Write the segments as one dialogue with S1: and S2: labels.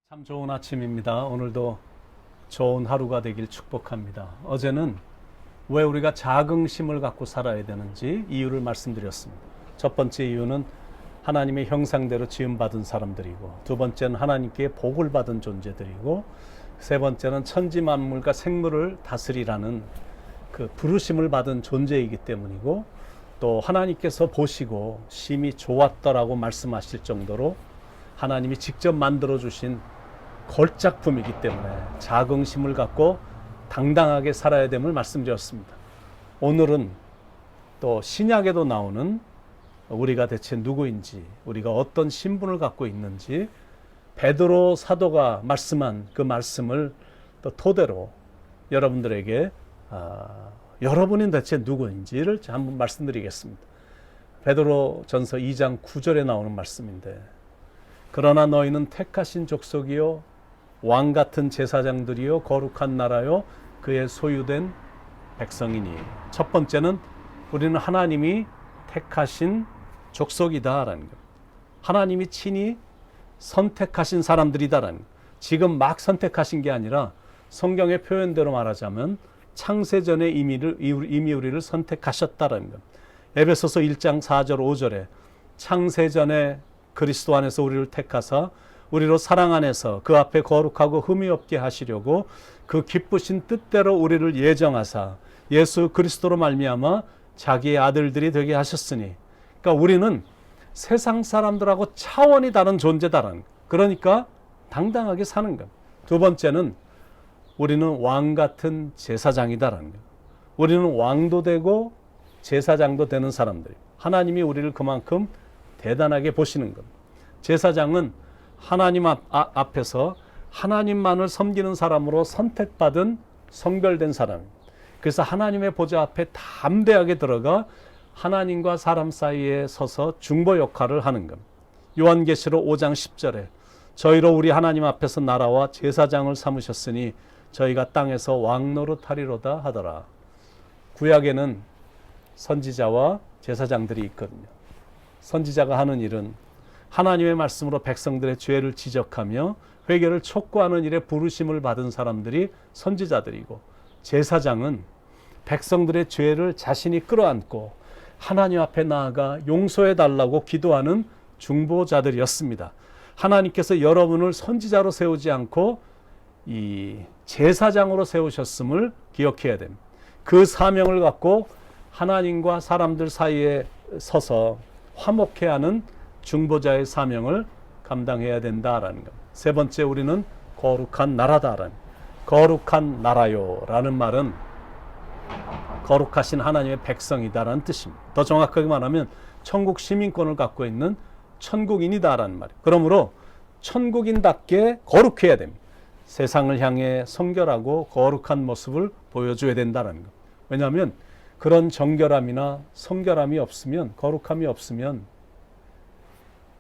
S1: 참 좋은 아침입니다. 오늘도 좋은 하루가 되길 축복합니다. 어제는 왜 우리가 자긍심을 갖고 살아야 되는지 이유를 말씀드렸습니다. 첫 번째 이유는 하나님의 형상대로 지음받은 사람들이고, 두 번째는 하나님께 복을 받은 존재들이고, 세 번째는 천지 만물과 생물을 다스리라는 그 부르심을 받은 존재이기 때문이고, 또 하나님께서 보시고 심히 좋았더라고 말씀하실 정도로 하나님이 직접 만들어 주신 걸작품이기 때문에 자긍심을 갖고 당당하게 살아야 됨을 말씀드렸습니다. 오늘은 또 신약에도 나오는 우리가 대체 누구인지, 우리가 어떤 신분을 갖고 있는지 베드로 사도가 말씀한 그 말씀을 또 토대로 여러분들에게 여러분이 대체 누구인지를 한번 말씀드리겠습니다. 베드로 전서 2장 9절에 나오는 말씀인데, 그러나 너희는 택하신 족속이요 왕 같은 제사장들이요 거룩한 나라요 그의 소유된 백성이니. 첫 번째는 우리는 하나님이 택하신 족속이다라는 것. 하나님이 친히 선택하신 사람들이다라는 것. 지금 막 선택하신 게 아니라 성경의 표현대로 말하자면 창세전에 이미 우리를 선택하셨다라는 것. 에베소서 1장 4절 5절에 창세전에 그리스도 안에서 우리를 택하사 우리로 사랑 안에서 그 앞에 거룩하고 흠이 없게 하시려고 그 기쁘신 뜻대로 우리를 예정하사 예수 그리스도로 말미암아 자기의 아들들이 되게 하셨으니. 그러니까 우리는 세상 사람들하고 차원이 다른 존재다라는 것. 그러니까 당당하게 사는 것. 두 번째는 우리는 왕 같은 제사장이다라는 것. 우리는 왕도 되고 제사장도 되는 사람들이에요. 하나님이 우리를 그만큼 대단하게 보시는 것. 제사장은 하나님 앞에서 하나님만을 섬기는 사람으로 선택받은 성별된 사람. 그래서 하나님의 보좌 앞에 담대하게 들어가 하나님과 사람 사이에 서서 중보 역할을 하는 것. 요한계시록 5장 10절에 저희로 우리 하나님 앞에서 나라와 제사장을 삼으셨으니 저희가 땅에서 왕 노릇하리로다 하더라. 구약에는 선지자와 제사장들이 있거든요. 선지자가 하는 일은 하나님의 말씀으로 백성들의 죄를 지적하며 회개를 촉구하는 일에 부르심을 받은 사람들이 선지자들이고, 제사장은 백성들의 죄를 자신이 끌어안고 하나님 앞에 나아가 용서해 달라고 기도하는 중보자들이었습니다. 하나님께서 여러분을 선지자로 세우지 않고 이 제사장으로 세우셨음을 기억해야 됩니다. 그 사명을 갖고 하나님과 사람들 사이에 서서 화목해 하는 중보자의 사명을 감당해야 된다라는 것. 세 번째, 우리는 거룩한 나라다라는. 거룩한 나라요라는 말은 거룩하신 하나님의 백성이다라는 뜻입니다. 더 정확하게 말하면 천국 시민권을 갖고 있는 천국인이다라는 말이에요. 그러므로 천국인답게 거룩해야 됩니다. 세상을 향해 성결하고 거룩한 모습을 보여줘야 된다는 것. 왜냐하면 그런 정결함이나 성결함이 없으면, 거룩함이 없으면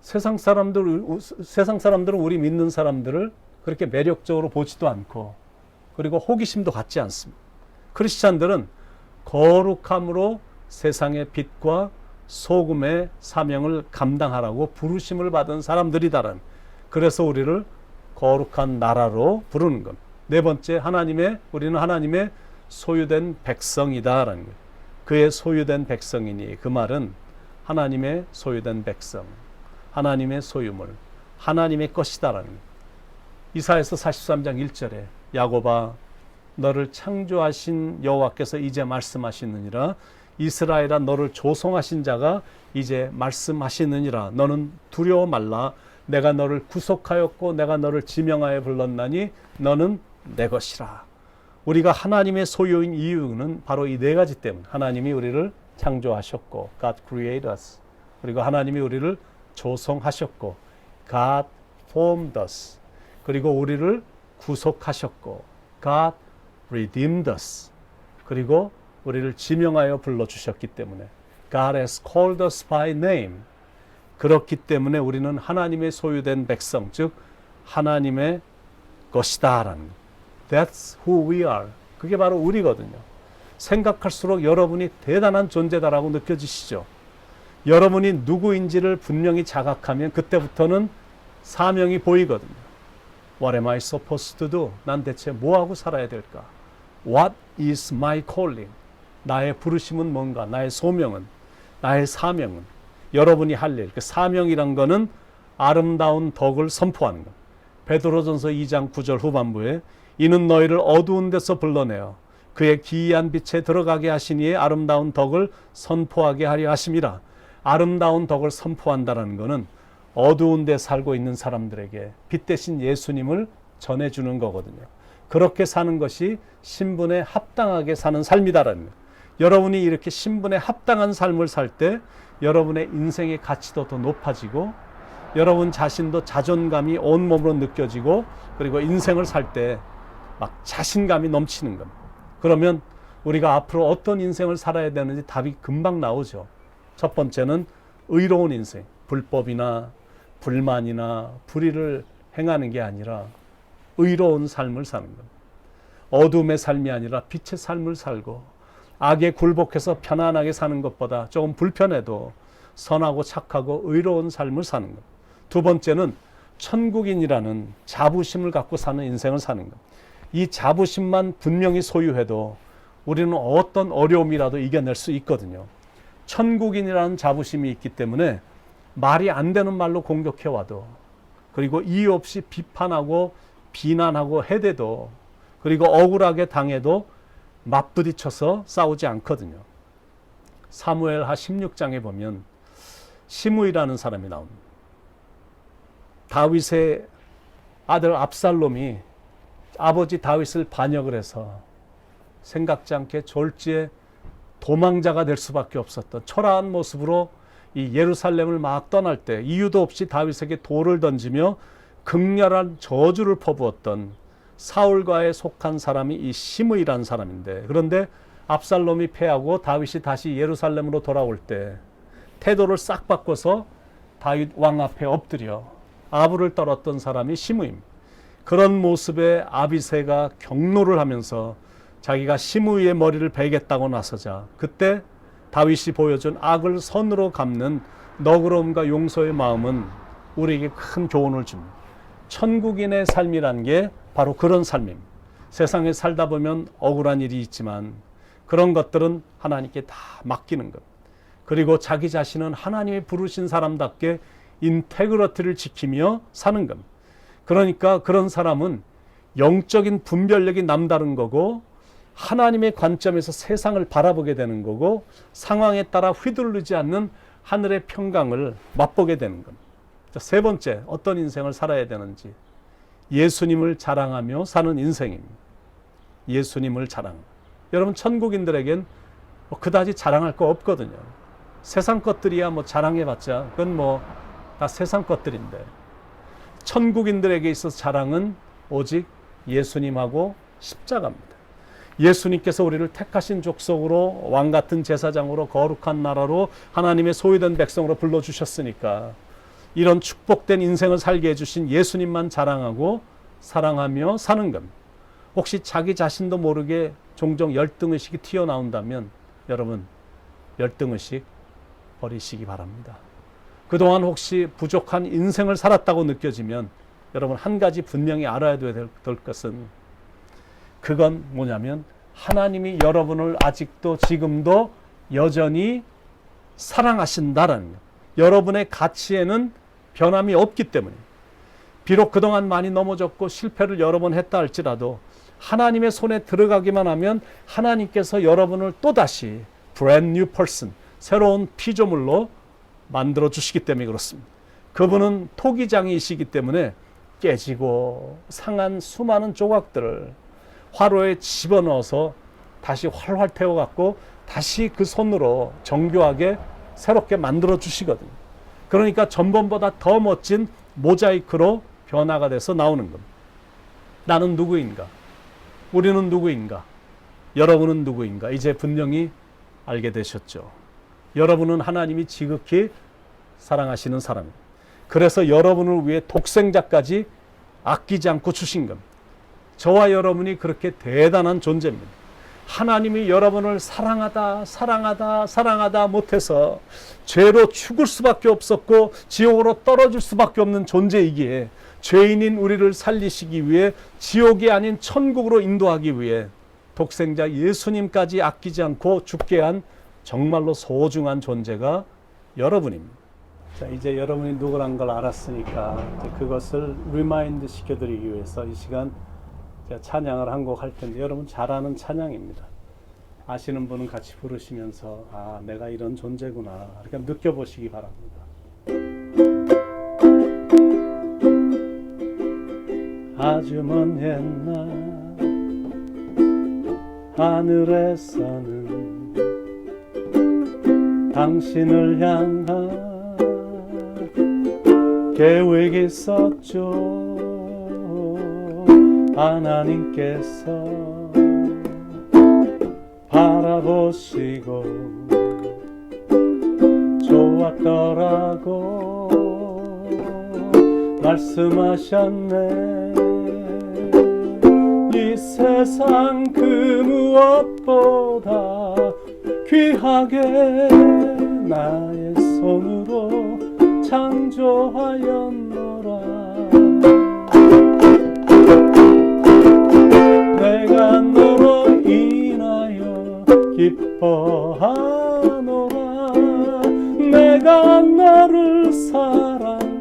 S1: 세상 사람들은 우리 믿는 사람들을 그렇게 매력적으로 보지도 않고, 그리고 호기심도 갖지 않습니다. 크리스찬들은 거룩함으로 세상의 빛과 소금의 사명을 감당하라고 부르심을 받은 사람들이다라는. 그래서 우리를 거룩한 나라로 부르는 것. 네 번째, 우리는 하나님의 소유된 백성이다라는 것. 그의 소유된 백성이니, 그 말은 하나님의 소유된 백성, 하나님의 소유물, 하나님의 것이다라는 것. 이사야서 43장 1절에 야곱아 너를 창조하신 여호와께서 이제 말씀하시느니라. 이스라엘아 너를 조성하신 자가 이제 말씀하시느니라. 너는 두려워 말라. 내가 너를 구속하였고 내가 너를 지명하여 불렀나니 너는 내 것이라. 우리가 하나님의 소유인 이유는 바로 이 네 가지 때문에. 하나님이 우리를 창조하셨고 God created us. 그리고 하나님이 우리를 조성하셨고 God formed us. 그리고 우리를 구속하셨고 God redeemed us. 그리고 우리를 지명하여 불러주셨기 때문에 God has called us by name. 그렇기 때문에 우리는 하나님의 소유된 백성, 즉 하나님의 것이다라는 것. That's who we are. 그게 바로 우리거든요. 생각할수록 여러분이 대단한 존재다라고 느껴지시죠? 여러분이 누구인지를 분명히 자각하면 그때부터는 사명이 보이거든요. What am I supposed to do? 난 대체 뭐하고 살아야 될까? What is my calling? 나의 부르심은 뭔가? 나의 소명은? 나의 사명은? 여러분이 할 일, 그 사명이란 거는 아름다운 덕을 선포하는 것. 베드로전서 2장 9절 후반부에 이는 너희를 어두운 데서 불러내어 그의 기이한 빛에 들어가게 하시니에 아름다운 덕을 선포하게 하려 하심이라. 아름다운 덕을 선포한다는 것은 어두운 데 살고 있는 사람들에게 빛 대신 예수님을 전해주는 거거든요. 그렇게 사는 것이 신분에 합당하게 사는 삶이다라는 거예요. 여러분이 이렇게 신분에 합당한 삶을 살 때 여러분의 인생의 가치도 더 높아지고 여러분 자신도 자존감이 온몸으로 느껴지고 그리고 인생을 살 때 막 자신감이 넘치는 겁니다. 그러면 우리가 앞으로 어떤 인생을 살아야 되는지 답이 금방 나오죠. 첫 번째는 의로운 인생, 불법이나 불만이나 불의를 행하는 게 아니라 의로운 삶을 사는 겁니다. 어둠의 삶이 아니라 빛의 삶을 살고 악에 굴복해서 편안하게 사는 것보다 조금 불편해도 선하고 착하고 의로운 삶을 사는 것. 두 번째는 천국인이라는 자부심을 갖고 사는 인생을 사는 것. 이 자부심만 분명히 소유해도 우리는 어떤 어려움이라도 이겨낼 수 있거든요. 천국인이라는 자부심이 있기 때문에 말이 안 되는 말로 공격해와도 그리고 이유 없이 비판하고 비난하고 해대도 그리고 억울하게 당해도 맞부딪혀서 싸우지 않거든요. 사무엘하 16장에 보면 시므이라는 사람이 나옵니다. 다윗의 아들 압살롬이 아버지 다윗을 반역을 해서 생각지 않게 졸지에 도망자가 될 수밖에 없었던 초라한 모습으로 이 예루살렘을 막 떠날 때 이유도 없이 다윗에게 돌을 던지며 극렬한 저주를 퍼부었던 사울과에 속한 사람이 이 시므이라는 사람인데, 그런데 압살롬이 패하고 다윗이 다시 예루살렘으로 돌아올 때 태도를 싹 바꿔서 다윗 왕 앞에 엎드려 아부를 떨었던 사람이 시므이입니다. 그런 모습에 아비새가 경노를 하면서 자기가 시므이의 머리를 베겠다고 나서자 그때 다윗이 보여준 악을 선으로 갚는 너그러움과 용서의 마음은 우리에게 큰 교훈을 줍니다. 천국인의 삶이란 게 바로 그런 삶입니다. 세상에 살다 보면 억울한 일이 있지만 그런 것들은 하나님께 다 맡기는 것. 그리고 자기 자신은 하나님이 부르신 사람답게 인테그리티를 지키며 사는 겁니다. 그러니까 그런 사람은 영적인 분별력이 남다른 거고 하나님의 관점에서 세상을 바라보게 되는 거고 상황에 따라 휘둘리지 않는 하늘의 평강을 맛보게 되는 겁니다. 세 번째, 어떤 인생을 살아야 되는지 예수님을 자랑하며 사는 인생입니다. 예수님을 자랑합니다. 여러분 천국인들에겐 그다지 자랑할 거 없거든요. 세상 것들이야 뭐 자랑해봤자 그건 뭐 다 세상 것들인데 천국인들에게 있어서 자랑은 오직 예수님하고 십자가입니다. 예수님께서 우리를 택하신 족속으로 왕같은 제사장으로 거룩한 나라로 하나님의 소유된 백성으로 불러주셨으니까 이런 축복된 인생을 살게 해주신 예수님만 자랑하고 사랑하며 사는 겁니다. 혹시 자기 자신도 모르게 종종 열등의식이 튀어나온다면 여러분 열등의식 버리시기 바랍니다. 그동안 혹시 부족한 인생을 살았다고 느껴지면 여러분 한 가지 분명히 알아야 될 것은 그건 뭐냐면 하나님이 여러분을 아직도 지금도 여전히 사랑하신다라는 거예요. 여러분의 가치에는 변함이 없기 때문에 비록 그동안 많이 넘어졌고 실패를 여러 번 했다 할지라도 하나님의 손에 들어가기만 하면 하나님께서 여러분을 또다시 brand new person, 새로운 피조물로 만들어 주시기 때문에 그렇습니다. 그분은 토기장이시기 때문에 깨지고 상한 수많은 조각들을 화로에 집어넣어서 다시 활활 태워갖고 다시 그 손으로 정교하게 새롭게 만들어 주시거든요. 그러니까 전번보다 더 멋진 모자이크로 변화가 돼서 나오는 겁니다. 나는 누구인가? 우리는 누구인가? 여러분은 누구인가? 이제 분명히 알게 되셨죠. 여러분은 하나님이 지극히 사랑하시는 사람입니다. 그래서 여러분을 위해 독생자까지 아끼지 않고 주신 겁니다. 저와 여러분이 그렇게 대단한 존재입니다. 하나님이 여러분을 사랑하다 사랑하다 사랑하다 못해서 죄로 죽을 수밖에 없었고 지옥으로 떨어질 수밖에 없는 존재이기에 죄인인 우리를 살리시기 위해 지옥이 아닌 천국으로 인도하기 위해 독생자 예수님까지 아끼지 않고 죽게 한 정말로 소중한 존재가 여러분입니다. 자, 이제 여러분이 누구란 걸 알았으니까 이제 그것을 리마인드 시켜드리기 위해서 이 시간 제가 찬양을 한 곡 할 텐데 여러분 잘 아는 찬양입니다. 아시는 분은 같이 부르시면서 아, 내가 이런 존재구나 이렇게 느껴보시기 바랍니다. 아주 먼 옛날 하늘에서는 당신을 향한 계획이 있었죠. 하나님께서 바라보시고 좋았더라고 말씀하셨네. 이 세상 그 무엇보다 귀하게 나의 손으로 창조하였노라. 내가 너로 인하여 기뻐하노라. 내가 너를 사랑하노라.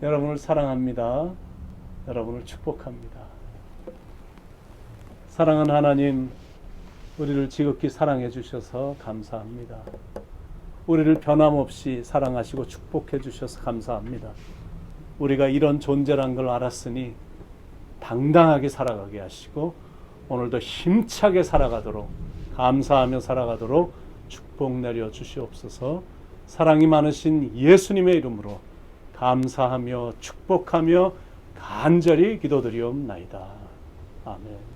S1: 여러분을 사랑합니다. 여러분을 축복합니다. 사랑하는 하나님, 우리를 지극히 사랑해 주셔서 감사합니다. 우리를 변함없이 사랑하시고 축복해 주셔서 감사합니다. 우리가 이런 존재란 걸 알았으니 당당하게 살아가게 하시고 오늘도 힘차게 살아가도록 감사하며 살아가도록 축복 내려 주시옵소서. 사랑이 많으신 예수님의 이름으로 감사하며 축복하며 간절히 기도드리옵나이다. 아멘.